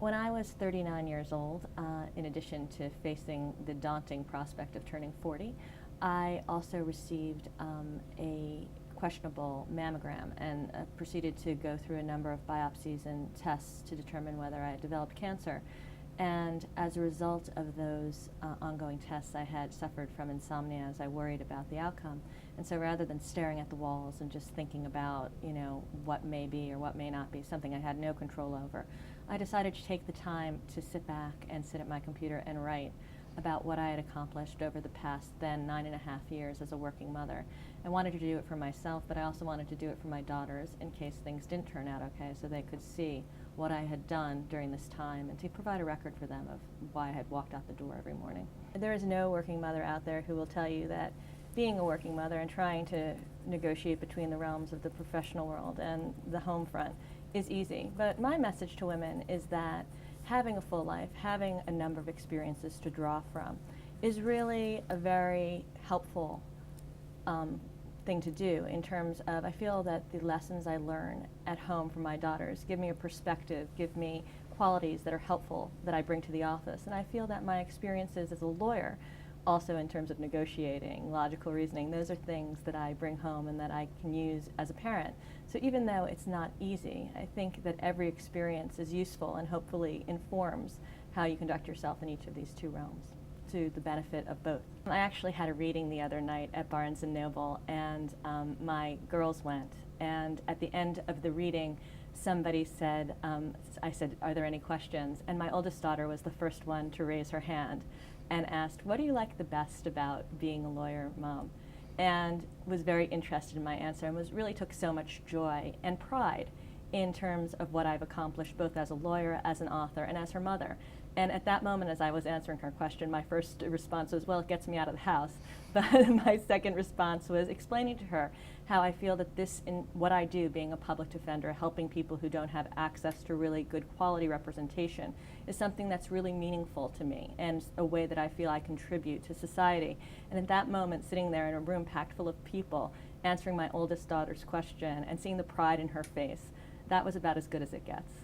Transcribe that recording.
When I was 39 years old, in addition to facing the daunting prospect of turning 40, I also received a questionable mammogram and proceeded to go through a number of biopsies and tests to determine whether I had developed cancer. And as a result of those ongoing tests, I had suffered from insomnia as I worried about the outcome. And so rather than staring at the walls and just thinking about, what may be or what may not be, something I had no control over, I decided to take the time to sit back and sit at my computer and write about what I had accomplished over the past then 9.5 years as a working mother. I wanted to do it for myself, but I also wanted to do it for my daughters in case things didn't turn out okay, so they could see what I had done during this time and to provide a record for them of why I had walked out the door every morning. There is no working mother out there who will tell you that being a working mother and trying to negotiate between the realms of the professional world and the home front is easy. But my message to women is that having a full life, having a number of experiences to draw from, is really a very helpful thing to do in terms of, I feel that the lessons I learn at home from my daughters give me a perspective, give me qualities that are helpful that I bring to the office. And I feel that my experiences as a lawyer, also in terms of negotiating, logical reasoning, those are things that I bring home and that I can use as a parent. So even though it's not easy, I think that every experience is useful and hopefully informs how you conduct yourself in each of these two realms, to the benefit of both. I actually had a reading the other night at Barnes & Noble, and my girls went, and at the end of the reading, somebody said, I said, "Are there any questions?" And my oldest daughter was the first one to raise her hand and asked, "What do you like the best about being a lawyer, Mom?" And was very interested in my answer and really took so much joy and pride in terms of what I've accomplished both as a lawyer, as an author, and as her mother. And at that moment, as I was answering her question, my first response was, well, it gets me out of the house. But my second response was explaining to her how I feel that this, in what I do, being a public defender, helping people who don't have access to really good quality representation, is something that's really meaningful to me and a way that I feel I contribute to society. And at that moment, sitting there in a room packed full of people, answering my oldest daughter's question and seeing the pride in her face, that was about as good as it gets.